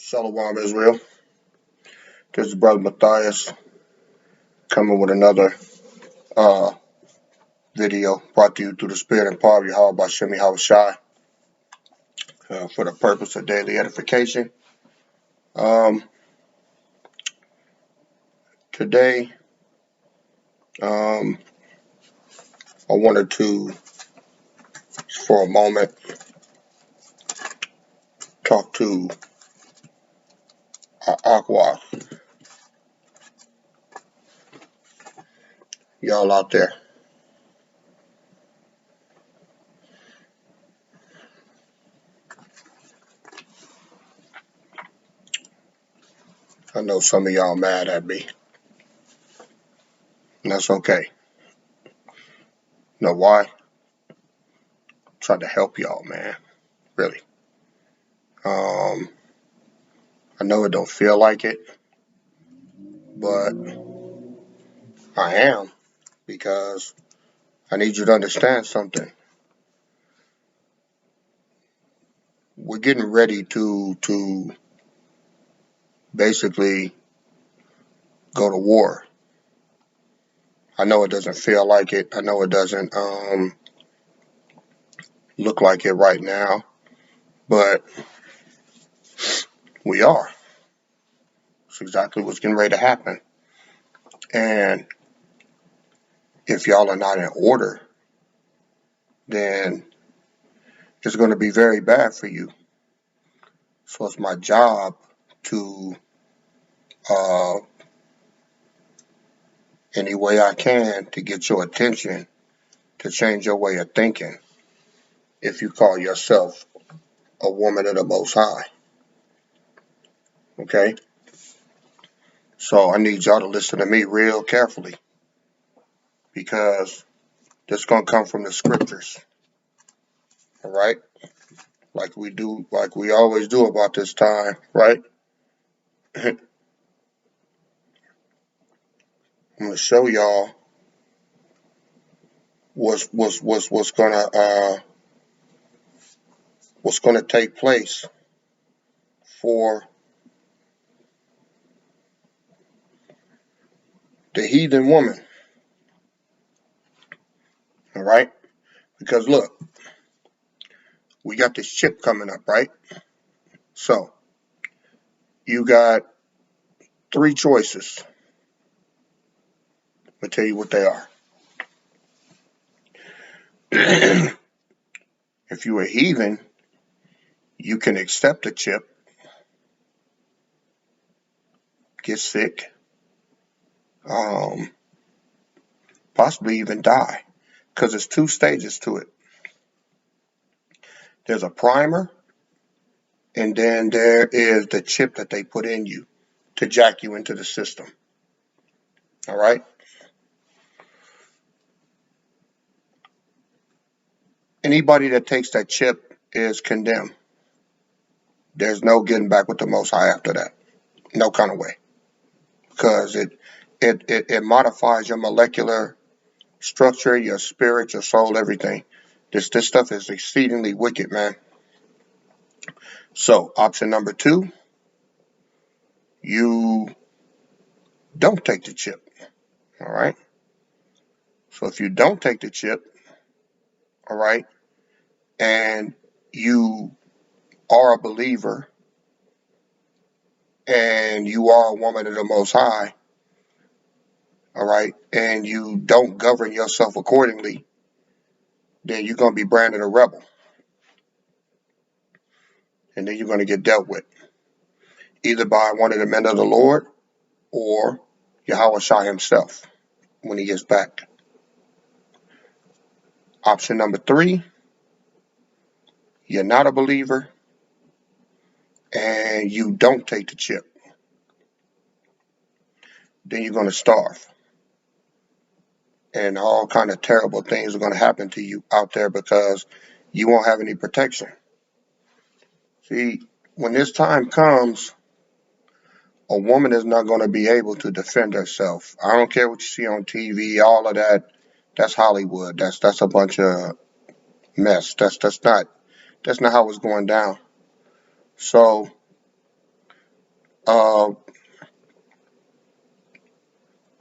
Shalom Israel. This is Brother Matthias coming with another uh, video brought to you through the Spirit and power of Yahweh by Shemi Hawashai for the purpose of daily edification. Um, Today, I wanted to, for a moment, talk to R.O.I. Y'all out there. I know some of y'all mad at me, and that's okay. You know why? I'm trying to help y'all, man. Really. I know it don't feel like it, but I am, because I need you to understand something. We're getting ready to basically go to war. I know it doesn't feel like it. I know it doesn't look like it right now, but we are. It's exactly what's getting ready to happen. And if y'all are not in order, then it's going to be very bad for you. So it's my job to, any way I can, to get your attention, to change your way of thinking, if you call yourself a woman of the Most High. Okay? So I need y'all to listen to me real carefully, because this is going to come from the scriptures. All right? Like we always do about this time, right? I'm going to show y'all what's gonna take place for the heathen woman. All right? Because look, we got this chip coming up, right? So you got three choices. I'll tell you what they are. If you're a heathen, you can accept the chip, get sick, possibly even die, because there's two stages to it. There's a primer, and then there is the chip that they put in you to jack you into the system. All right? Anybody that takes that chip is condemned. There's no getting back with the Most High after that. No kind of way. Because it modifies your molecular structure, your spirit, your soul, everything. This stuff is exceedingly wicked, man. So, option number 2, you don't take the chip. All right? So, if you don't take the chip, all right, and you are a believer and you are a woman of the Most High, all right, and you don't govern yourself accordingly, then you're going to be branded a rebel. And then you're going to get dealt with, either by one of the men of the Lord or Yahweh Shai himself when he gets back. Option number 3, you're not a believer and you don't take the chip. Then you're going to starve. And all kind of terrible things are going to happen to you out there, because you won't have any protection. See, when this time comes, a woman is not going to be able to defend herself. I don't care what you see on TV, all of that. That's Hollywood. That's a bunch of mess. That's not how it's going down. So Uh,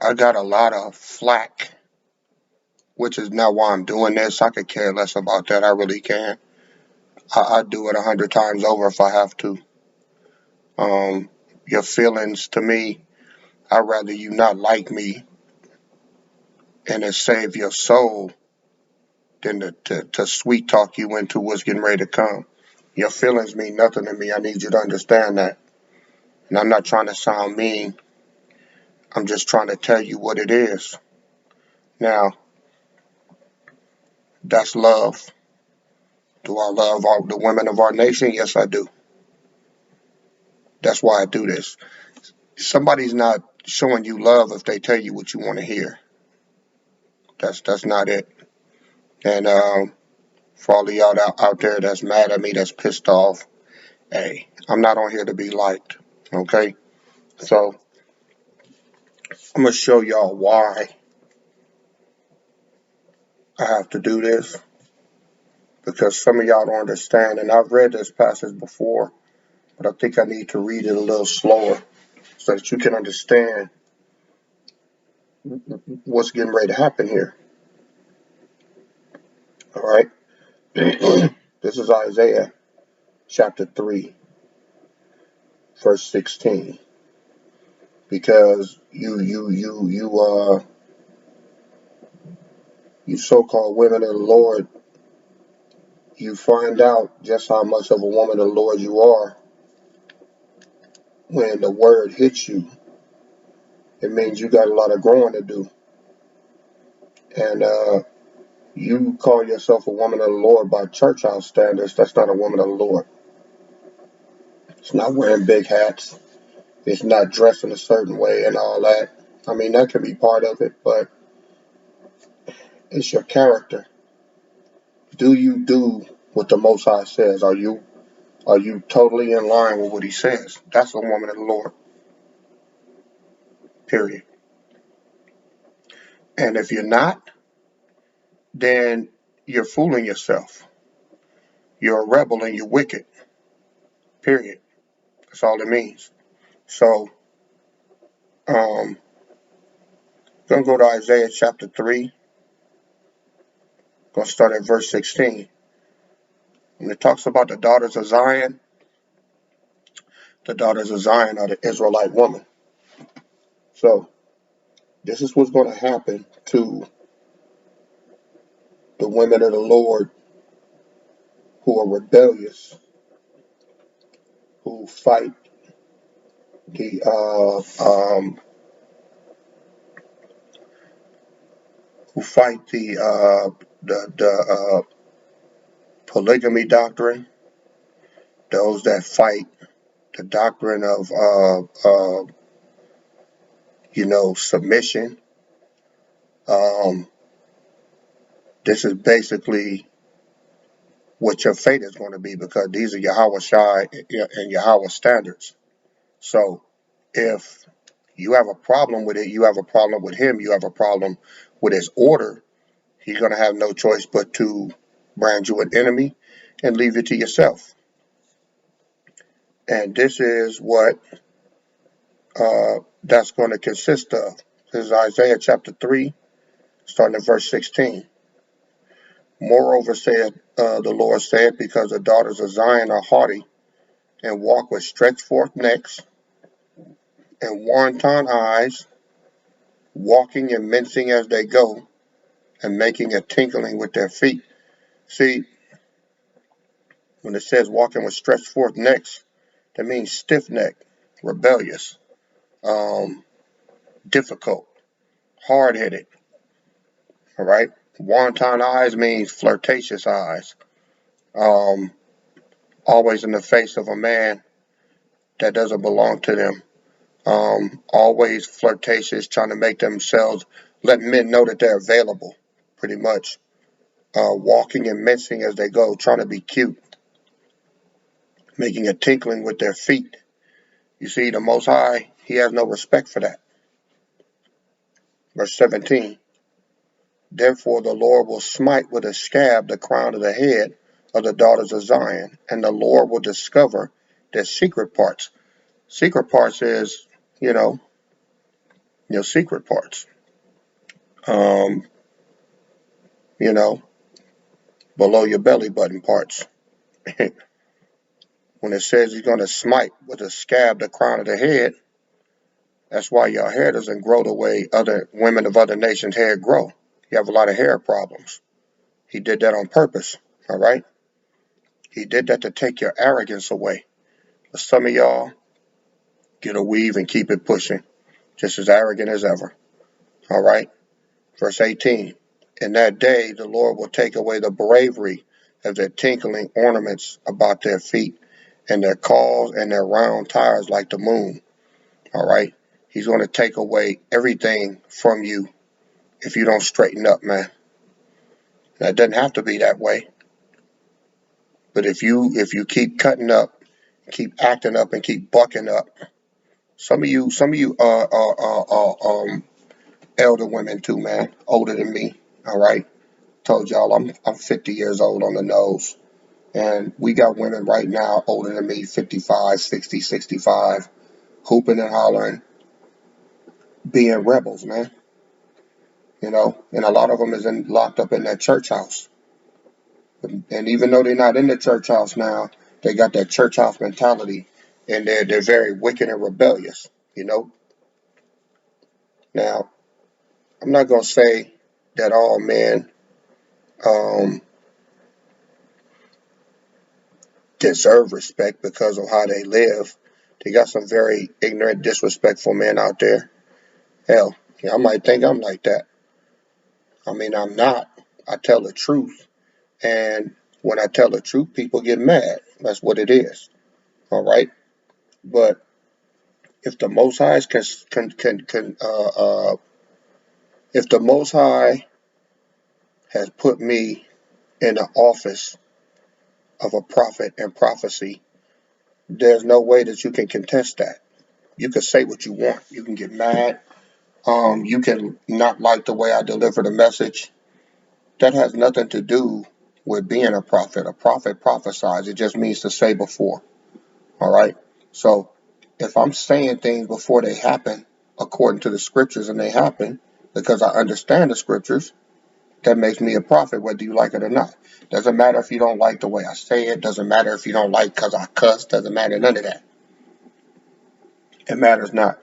I got a lot of flack, which is not why I'm doing this. I could care less about that. I really can. I'd do it 100 times over if I have to. Um, your feelings to me, I'd rather you not like me and it save your soul than to sweet talk you into what's getting ready to come. Your feelings mean nothing to me. I need you to understand that. And I'm not trying to sound mean. I'm just trying to tell you what it is. Now, that's love. Do I love all the women of our nation? Yes, I do. That's why I do this. Somebody's not showing you love if they tell you what you want to hear. That's not it. And for all of y'all out there that's mad at me, that's pissed off, hey, I'm not on here to be liked. Okay? So I'm gonna show y'all why I have to do this. Because some of y'all don't understand, and I've read this passage before, but I think I need to read it a little slower so that you can understand what's getting ready to happen here. All right? This is Isaiah chapter 3, verse 16. Because you so-called women of the Lord, you find out just how much of a woman of the Lord you are when the word hits you. It means you got a lot of growing to do. And you call yourself a woman of the Lord by church house standards. That's not a woman of the Lord. It's not wearing big hats. It's not dressing a certain way and all that. I mean, that can be part of it, but it's your character. Do you do what the Most High says? Are you totally in line with what He says? That's a woman of the Lord. Period. And if you're not, then you're fooling yourself. You're a rebel and you're wicked. Period. That's all it means. So, um, gonna go to Isaiah chapter 3. Gonna start at verse 16. When it talks about the daughters of Zion, the daughters of Zion are the Israelite woman. So, this is what's going to happen to the women of the Lord who are rebellious, who fight the polygamy doctrine. Those that fight the doctrine of submission. Um, this is basically what your fate is going to be because these are Yahweh Shai and Yahweh standards. So if you have a problem with it, you have a problem with him, you have a problem with his order, he's going to have no choice but to brand you an enemy and leave it to yourself. And this is what that's going to consist of. This is Isaiah chapter 3, starting at verse 16. Moreover, said the Lord said, because the daughters of Zion are haughty and walk with stretched forth necks and wanton eyes, walking and mincing as they go, and making a tinkling with their feet. See, when it says walking with stretched forth necks, that means stiff necked, rebellious, um, difficult, hard headed. All right. Wanton eyes means flirtatious eyes. Um, always in the face of a man that doesn't belong to them. Always flirtatious, trying to make themselves, let men know that they're available, pretty much. Walking and mincing as they go, trying to be cute, making a tinkling with their feet. You see, the Most High, He has no respect for that. Verse 17. Therefore the Lord will smite with a scab the crown of the head of the daughters of Zion, and the Lord will discover their secret parts. Secret parts is, you know, your secret parts. Um, you know, below your belly button parts. When it says he's going to smite with a scab the crown of the head, that's why your hair doesn't grow the way other women of other nations' hair grow. You have a lot of hair problems. He did that on purpose, all right? He did that to take your arrogance away. But some of y'all get a weave and keep it pushing, just as arrogant as ever, all right? Verse 18, in that day the Lord will take away the bravery of their tinkling ornaments about their feet and their caws and their round tires like the moon, all right? He's going to take away everything from you if you don't straighten up, man. Now, it doesn't have to be that way, but if you keep cutting up, keep acting up, and keep bucking up, some of you elder women too, man, older than me, all right. Told y'all I'm 50 years old on the nose, and we got women right now older than me, 55, 60, 65, hooping and hollering, being rebels, man. And a lot of them is locked up in that church house. And even though they're not in the church house now, they got that church house mentality, and they're very wicked and rebellious. You know. Now, I'm not gonna say that all men um, deserve respect because of how they live. They got some very ignorant, disrespectful men out there. Hell, yeah, I might think I'm like that. I mean, I'm not. I tell the truth, and when I tell the truth, people get mad. That's what it is. All right, but if the Most High if the Most High has put me in the office of a prophet and prophecy, there's no way that you can contest that. You can say what you want. You can get mad. You can not like the way I deliver the message. That has nothing to do with being a prophet. A prophet prophesies. It just means to say before. All right. So if I'm saying things before they happen, according to the scriptures, and they happen because I understand the scriptures, that makes me a prophet, whether you like it or not. Doesn't matter if you don't like the way I say it. Doesn't matter if you don't like because I cuss. Doesn't matter none of that. It matters not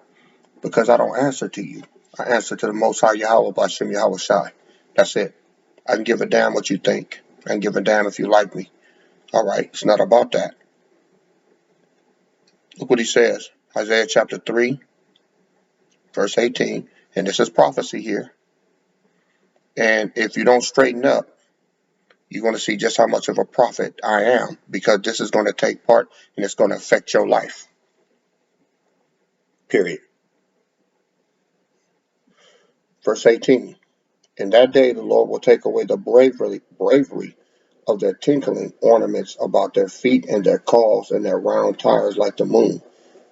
because I don't answer to you. I answer to the Most High Yahweh Bashem Yahweh Shai. That's it. I can give a damn what you think. I can give a damn if you like me. All right. It's not about that. Look what he says. Isaiah chapter 3, verse 18. And this is prophecy here. And if you don't straighten up, you're going to see just how much of a prophet I am, because this is going to take part and it's going to affect your life. Period. Verse 18. In that day the Lord will take away the bravery of their tinkling ornaments about their feet and their caws and their round tires like the moon,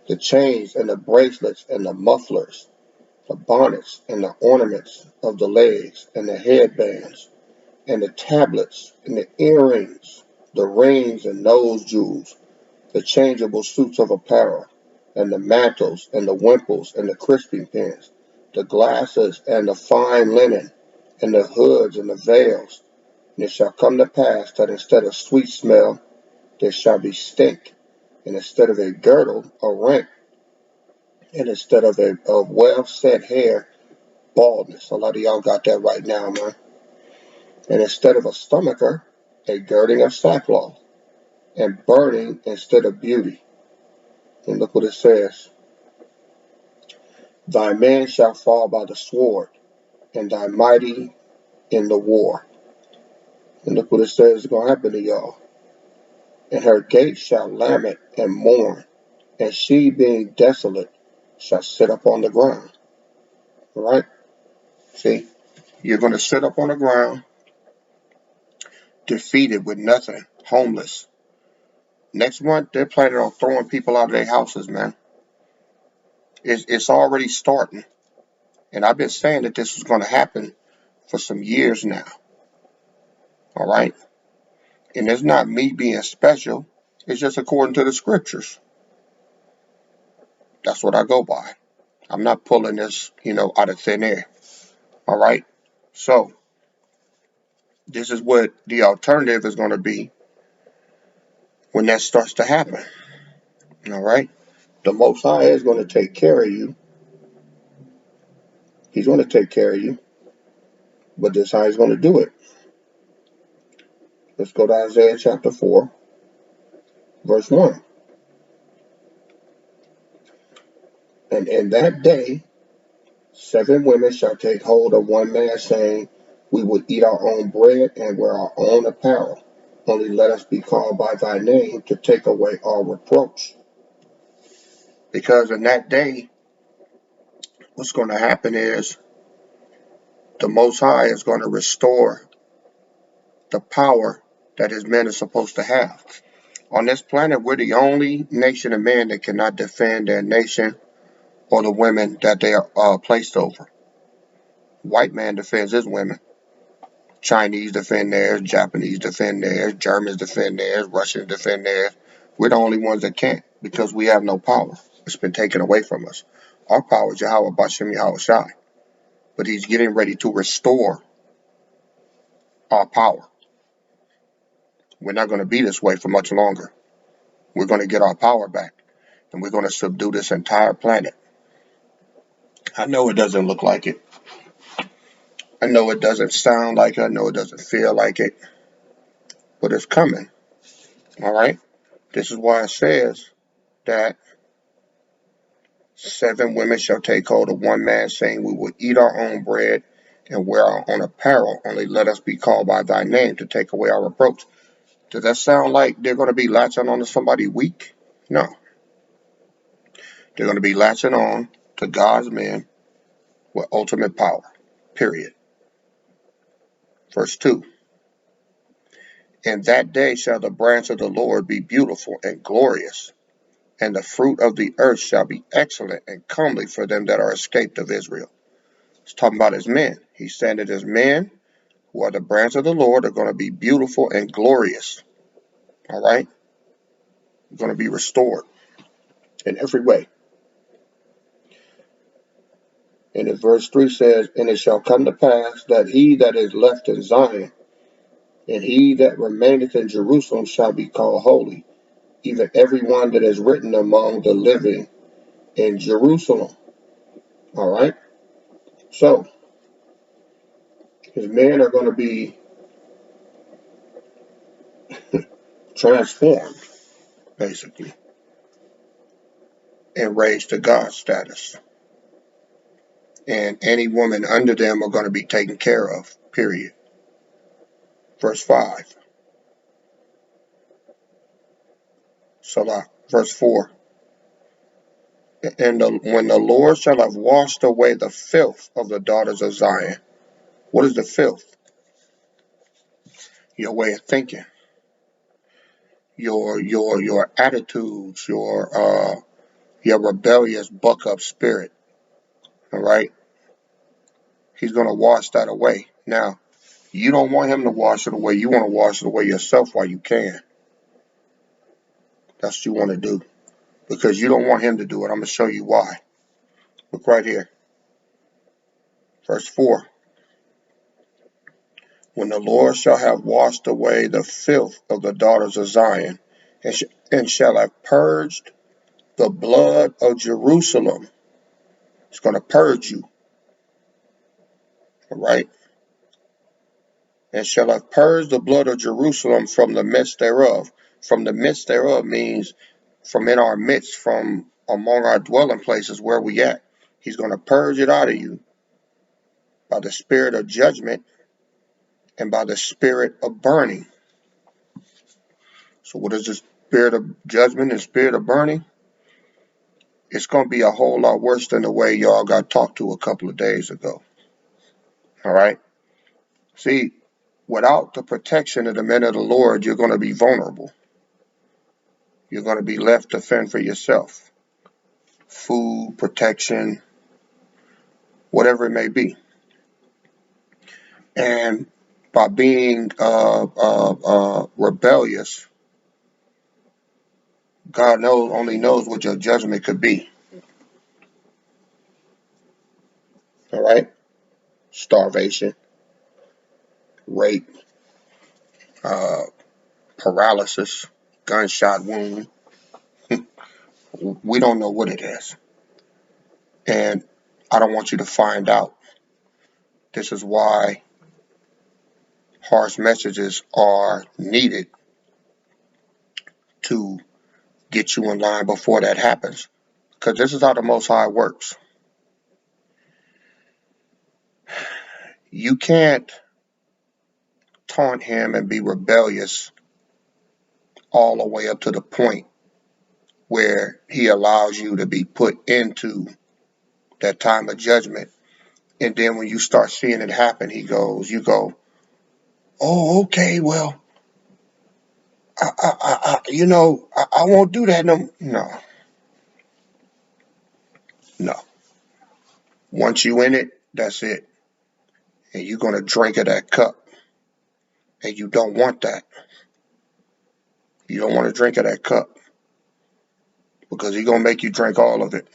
the chains and the bracelets and the mufflers, the bonnets and the ornaments of the legs and the headbands and the tablets and the earrings, the rings and nose jewels, the changeable suits of apparel, and the mantles and the wimples and the crisping pins, the glasses and the fine linen, and the hoods and the veils. And it shall come to pass that instead of sweet smell, there shall be stink, and instead of a girdle, a rent, and instead of a well set hair, baldness. A lot of y'all got that right now, man. And instead of a stomacher, a girding of sackcloth, and burning instead of beauty. And look what it says. Thy man shall fall by the sword, and thy mighty in the war. And look what it says is going to happen to y'all. And her gates shall lament and mourn, and she being desolate shall sit up on the ground. All right? See, you're going to sit up on the ground, defeated with nothing, homeless. Next month, they're planning on throwing people out of their houses, man. It's already starting. And I've been saying that this was going to happen for some years now. All right? And it's not me being special. It's just according to the scriptures. That's what I go by. I'm not pulling this, out of thin air. All right. So this is what the alternative is going to be when that starts to happen. All right. The Most High is going to take care of you. He's going to take care of you. But this is how he's going to do it. Let's go to Isaiah chapter 4, verse 1. And in that day, 7 women shall take hold of one man, saying, we will eat our own bread and wear our own apparel. Only let us be called by thy name to take away our reproach. Because in that day, what's going to happen is the Most High is going to restore the power that his men are supposed to have. On this planet, we're the only nation of men that cannot defend their nation or the women that they are placed over. White man defends his women. Chinese defend theirs, Japanese defend theirs, Germans defend theirs, Russians defend theirs. We're the only ones that can't because we have no power. It's been taken away from us. Our power is Yahweh Bashem Yahweh Shai. But he's getting ready to restore our power. We're not going to be this way for much longer. We're going to get our power back. And we're going to subdue this entire planet. I know it doesn't look like it. I know it doesn't sound like it. I know it doesn't feel like it. But it's coming. All right? This is why it says that 7 women shall take hold of one man, saying, we will eat our own bread and wear our own apparel. Only let us be called by thy name to take away our reproach. Does that sound like they're going to be latching on to somebody weak? No. They're going to be latching on to God's men with ultimate power. Period. Verse 2. In that day shall the branch of the Lord be beautiful and glorious, and the fruit of the earth shall be excellent and comely for them that are escaped of Israel. He's talking about his men. He's saying that his men, who are the branch of the Lord, are going to be beautiful and glorious. All right? They're going to be restored in every way. And in verse 3 says, and it shall come to pass that he that is left in Zion, and he that remaineth in Jerusalem shall be called holy, even every one that is written among the living in Jerusalem. All right? So, his men are going to be transformed, basically, and raised to God's status. And any woman under them are going to be taken care of, period. Verse 5. Salah. Verse 4. And when the Lord shall have washed away the filth of the daughters of Zion. What is the filth? Your way of thinking, your attitudes, your rebellious buck up spirit. All right, he's gonna wash that away. Now, you don't want him to wash it away. You want to wash it away yourself while you can. That's what you want to do because you don't want him to do it. I'm gonna show you why. Look right here, verse 4. When the Lord shall have washed away the filth of the daughters of Zion, and shall have purged the blood of Jerusalem. It's going to purge you. All right? And shall have purged the blood of Jerusalem from the midst thereof. From the midst thereof means from in our midst, from among our dwelling places where we at. He's going to purge it out of you by the spirit of judgment and by the spirit of burning. So what is the spirit of judgment and spirit of burning? It's going to be a whole lot worse than the way y'all got talked to a couple of days ago. All right? See, without the protection of the men of the Lord, you're going to be vulnerable. You're going to be left to fend for yourself. Food, protection, whatever it may be. And by being rebellious, God only knows what your judgment could be. All right? Starvation, rape, uh, paralysis, gunshot wound. We don't know what it is. And I don't want you to find out. This is why harsh messages are needed to get you in line before that happens. Because this is how the Most High works. You can't taunt him and be rebellious all the way up to the point where he allows you to be put into that time of judgment. And then when you start seeing it happen, you go, oh, okay, well, I won't do that. No, no, no. Once you in it, that's it. And you're going to drink of that cup. And you don't want that. You don't want to drink of that cup because he's going to make you drink all of it.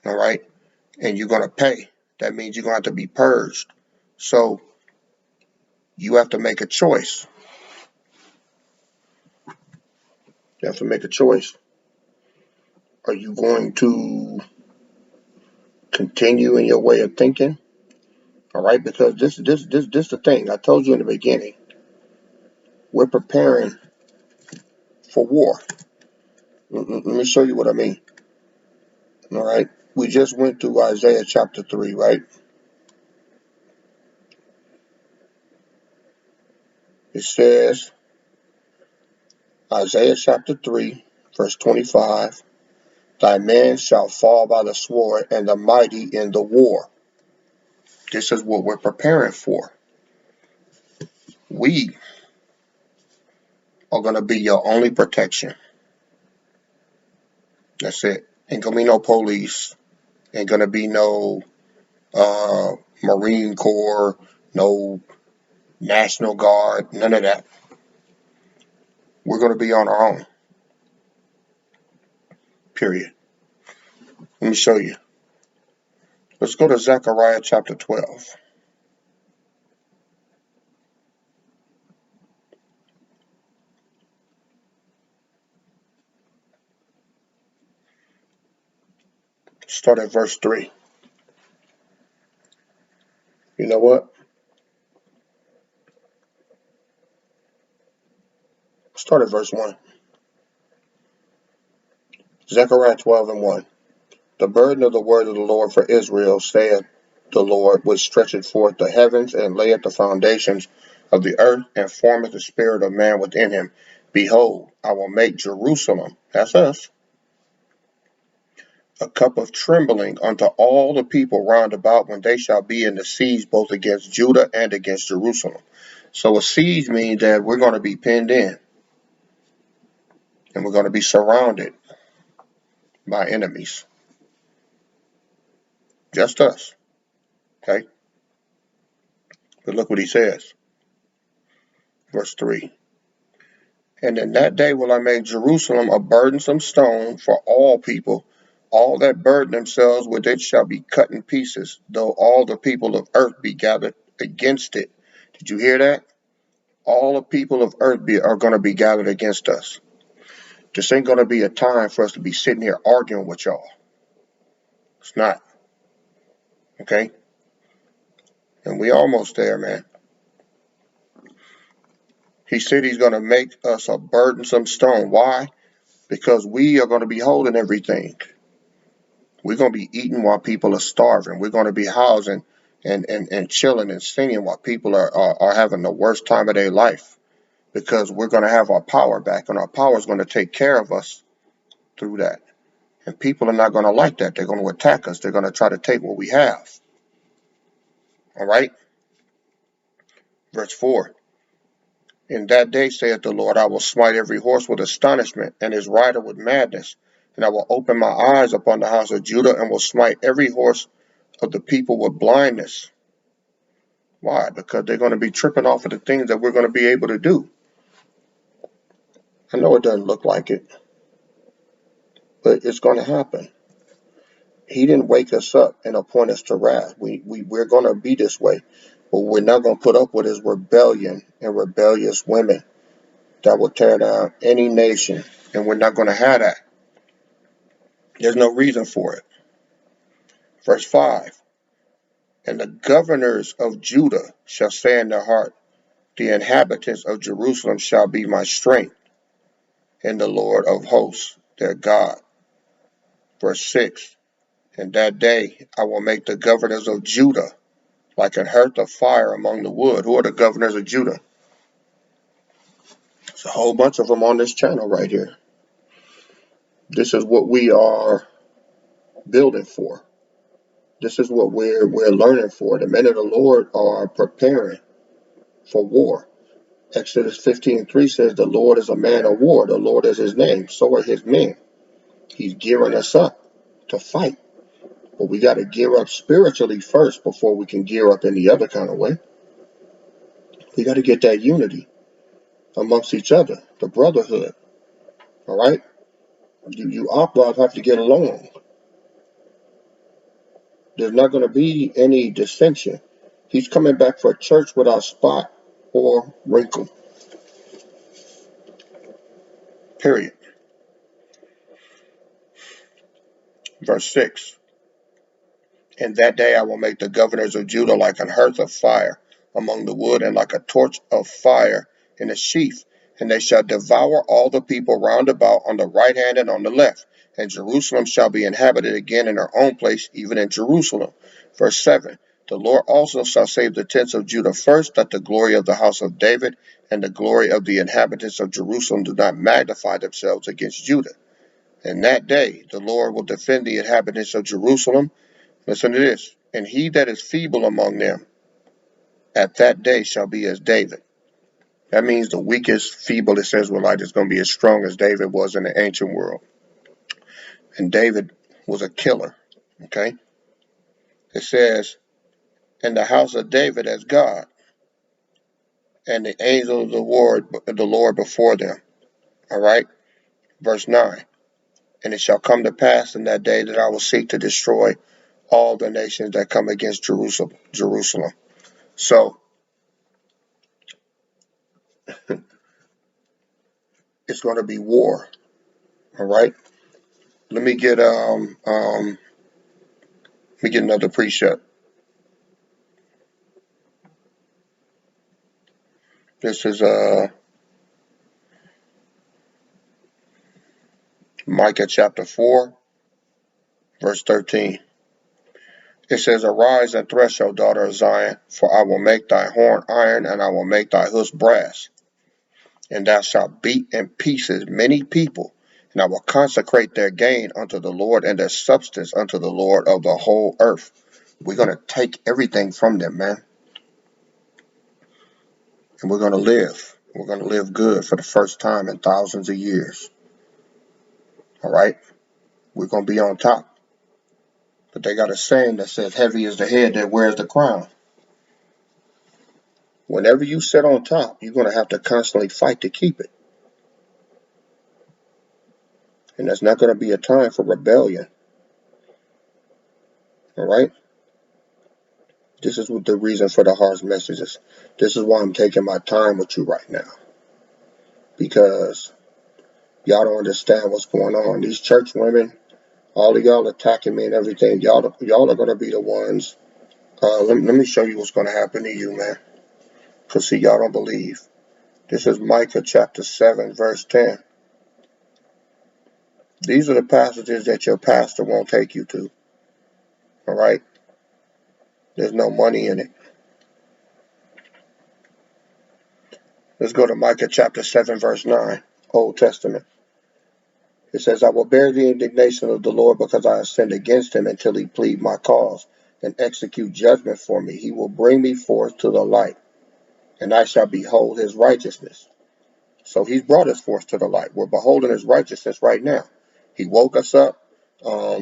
All right? And you're going to pay. That means you're going to have to be purged. So you have to make a choice. You have to make a choice. Are you going to continue in your way of thinking? All right? Because this the thing. I told you in the beginning. We're preparing for war. Let me show you what I mean. All right? We just went through Isaiah chapter 3, right? It says, Isaiah chapter 3, verse 25, thy man shall fall by the sword and the mighty in the war. This is what we're preparing for. We are going to be your only protection. That's it. Ain't going to be no police. Ain't going to be no Marine Corps, no National Guard, none of that. We're going to be on our own. Period. Let me show you. Let's go to Zechariah chapter 12. Start at verse 3. You know what? Start at verse 1. Zechariah 12 and 1. The burden of the word of the Lord for Israel, saith the Lord, which stretcheth forth the heavens, and layeth the foundations of the earth, and formeth the spirit of man within him. Behold, I will make Jerusalem, that's us, a cup of trembling unto all the people round about, when they shall be in the siege both against Judah and against Jerusalem. So a siege means that we're going to be pinned in, and we're going to be surrounded by enemies. Just us. Okay? But look what he says. Verse 3. And in that day will I make Jerusalem a burdensome stone for all people. All that burden themselves with it shall be cut in pieces, though all the people of earth be gathered against it. Did you hear that? All the people of earth are going to be gathered against us. This ain't going to be a time for us to be sitting here arguing with y'all. It's not. Okay? And we almost there, man. He said he's going to make us a burdensome stone. Why? Because we are going to be holding everything. We're going to be eating while people are starving. We're going to be housing and chilling and singing while people are having the worst time of their life, because we're going to have our power back, and our power is going to take care of us through that. And people are not going to like that. They're going to attack us. They're going to try to take what we have. All right? Verse 4. In that day, saith the Lord, I will smite every horse with astonishment, and his rider with madness. And I will open my eyes upon the house of Judah, and will smite every horse of the people with blindness. Why? Because they're going to be tripping off of the things that we're going to be able to do. I know it doesn't look like it, but it's going to happen. He didn't wake us up and appoint us to wrath. We're going to be this way. But what we're not going to put up with is rebellion and rebellious women that will tear down any nation. And we're not going to have that. There's no reason for it. Verse 5. And the governors of Judah shall say in their heart, the inhabitants of Jerusalem shall be my strength, and the Lord of hosts their God. Verse 6. In that day I will make the governors of Judah like an hearth of fire among the wood. Who are the governors of Judah? There's a whole bunch of them on this channel right here. This is what we are building for. This is what we're learning for. The men of the Lord are preparing for war. Exodus 15:3 says the Lord is a man of war. The Lord is his name. So are his men. He's gearing us up to fight. But we got to gear up spiritually first before we can gear up any other kind of way. We got to get that unity amongst each other, the brotherhood. All right? You outlaws have to get along. There's not going to be any dissension. He's coming back for a church without spot or wrinkle. Period. Verse 6. In that day I will make the governors of Judah like an hearth of fire among the wood, and like a torch of fire in a sheaf. And they shall devour all the people round about on the right hand and on the left. And Jerusalem shall be inhabited again in her own place, even in Jerusalem. Verse 7. The Lord also shall save the tents of Judah first, that the glory of the house of David and the glory of the inhabitants of Jerusalem do not magnify themselves against Judah. In that day the Lord will defend the inhabitants of Jerusalem. Listen to this. And he that is feeble among them at that day shall be as David. That means the weakest, feeblest Israelite is going to be as strong as David was in the ancient world. And David was a killer. Okay? It says, in the house of David as God, and the angel of the Lord before them. All right? Verse 9. And it shall come to pass in that day that I will seek to destroy all the nations that come against Jerusalem. So it's going to be war. All right? Let me get another precept. This is Micah chapter 4, verse 13. It says, Arise and thresh, O daughter of Zion, for I will make thy horn iron, and I will make thy hoofs brass. And thou shalt beat in pieces many people, and I will consecrate their gain unto the Lord, and their substance unto the Lord of the whole earth. We're going to take everything from them, man. And we're going to live. We're going to live good for the first time in thousands of years. All right? We're going to be on top. But they got a saying that says, heavy is the head that wears the crown. Whenever you sit on top, you're going to have to constantly fight to keep it. And there's not going to be a time for rebellion. All right? This is what the reason for the harsh messages. This is why I'm taking my time with you right now. Because y'all don't understand what's going on. These church women, all of y'all attacking me and everything, y'all are going to be the ones. Let me show you what's going to happen to you, man. Because see, y'all don't believe. This is Micah chapter 7, verse 10. These are the passages that your pastor won't take you to. All right? There's no money in it. Let's go to Micah chapter 7, verse 9, Old Testament. It says, I will bear the indignation of the Lord because I have sinned against him until he plead my cause and execute judgment for me. He will bring me forth to the light, and I shall behold his righteousness. So he's brought us forth to the light. We're beholding his righteousness right now. He woke us up.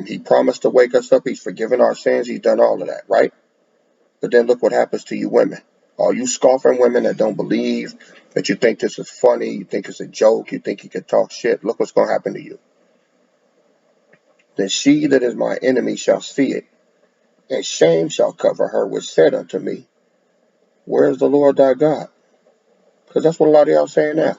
He promised to wake us up. He's forgiven our sins. He's done all of that, right? But then look what happens to you women. All you scoffing women that don't believe, that you think this is funny, you think it's a joke, you think you can talk shit, look what's going to happen to you. Then she that is my enemy shall see it, and shame shall cover her which said unto me, where is the Lord thy God? Because that's what a lot of y'all saying now.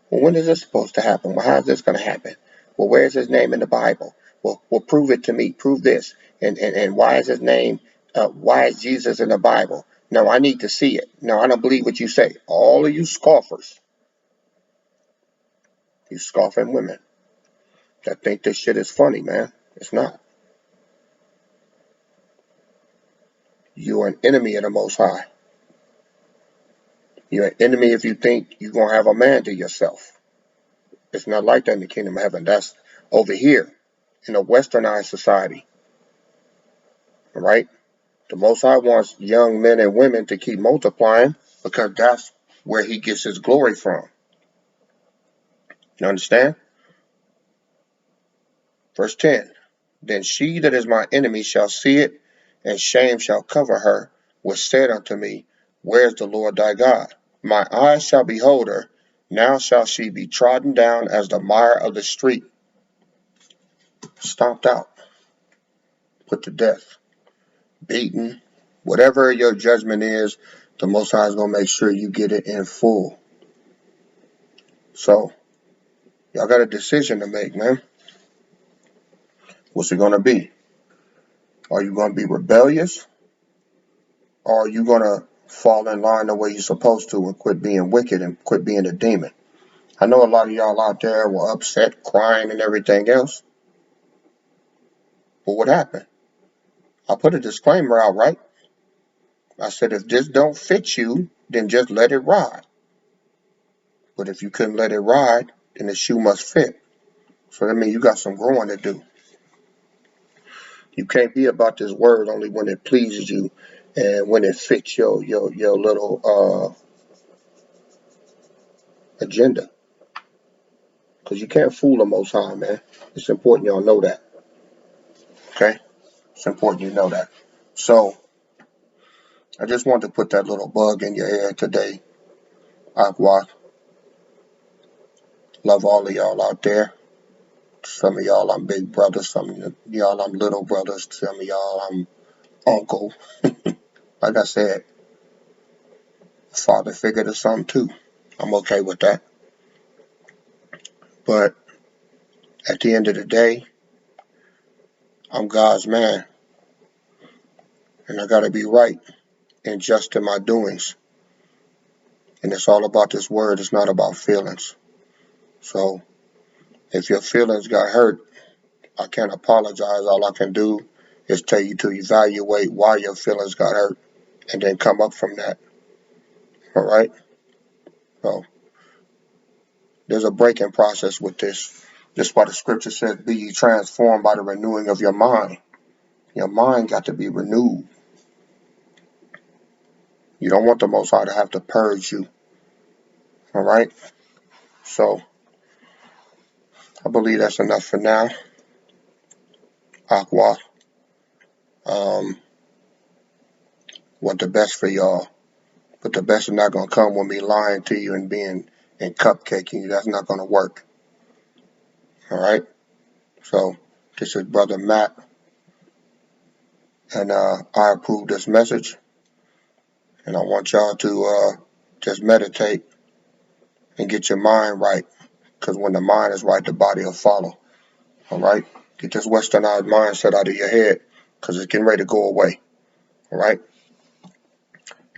Well, when is this supposed to happen? Well, how is this going to happen? Well, where's his name in the Bible? Well, prove it to me. Prove this. And why is his name, why is Jesus in the Bible? No, I need to see it. No, I don't believe what you say. All of you scoffers, you scoffing women that think this shit is funny, man. It's not. You're an enemy of the Most High. You're an enemy if you think you're going to have a man to yourself. It's not like that in the kingdom of heaven. That's over here in a westernized society. All right? The Most High wants young men and women to keep multiplying because that's where he gets his glory from. You understand? Verse 10. Then she that is my enemy shall see it, and shame shall cover her, which said unto me, where is the Lord thy God? My eyes shall behold her, now shall she be trodden down as the mire of the street, stomped out, put to death, beaten. Whatever your judgment is, the Most High is going to make sure you get it in full. So, y'all got a decision to make, man. What's it going to be? Are you going to be rebellious? Or are you going to fall in line the way you're supposed to and quit being wicked and quit being a demon? I know a lot of y'all out there were upset, crying, and everything else. But what happened? I put a disclaimer out, right? I said, if this don't fit you, then just let it ride. But if you couldn't let it ride, then the shoe must fit. So that means you got some growing to do. You can't be about this word only when it pleases you and when it fits your little agenda. Because you can't fool the Most High, man. It's important y'all know that. Okay? It's important you know that. So, I just wanted to put that little bug in your ear today. Akwath. Love all of y'all out there. Some of y'all I'm big brother. Some of y'all I'm little brothers. Some of y'all I'm uncle. Like I said, father figure to some too. I'm okay with that. But at the end of the day, I'm God's man. And I gotta be right and just in my doings. And it's all about this word. It's not about feelings. So if your feelings got hurt, I can't apologize. All I can do is tell you to evaluate why your feelings got hurt and then come up from that. All right? So there's a breaking process with this. Just why the scripture says, be ye transformed by the renewing of your mind. Your mind got to be renewed. You don't want the Most High to have to purge you. All right? So I believe that's enough for now. Aqua. Want the best for y'all. But the best is not going to come with me lying to you and being and cupcaking you. That's not going to work. All right? So this is Brother Matt. And I approve this message. And I want y'all to just meditate and get your mind right. Because when the mind is right, the body will follow. All right? Get this westernized mindset out of your head. Because it's getting ready to go away. All right?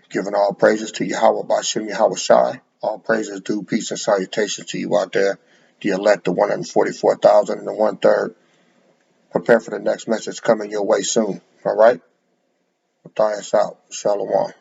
Giving all praises to Yahweh Bashim Yahweh Shai. All praises due, peace and salutations to you out there. The elect, the 144,000 and the 1/3. Prepare for the next message coming your way soon. All right? Matthias out. Shalom.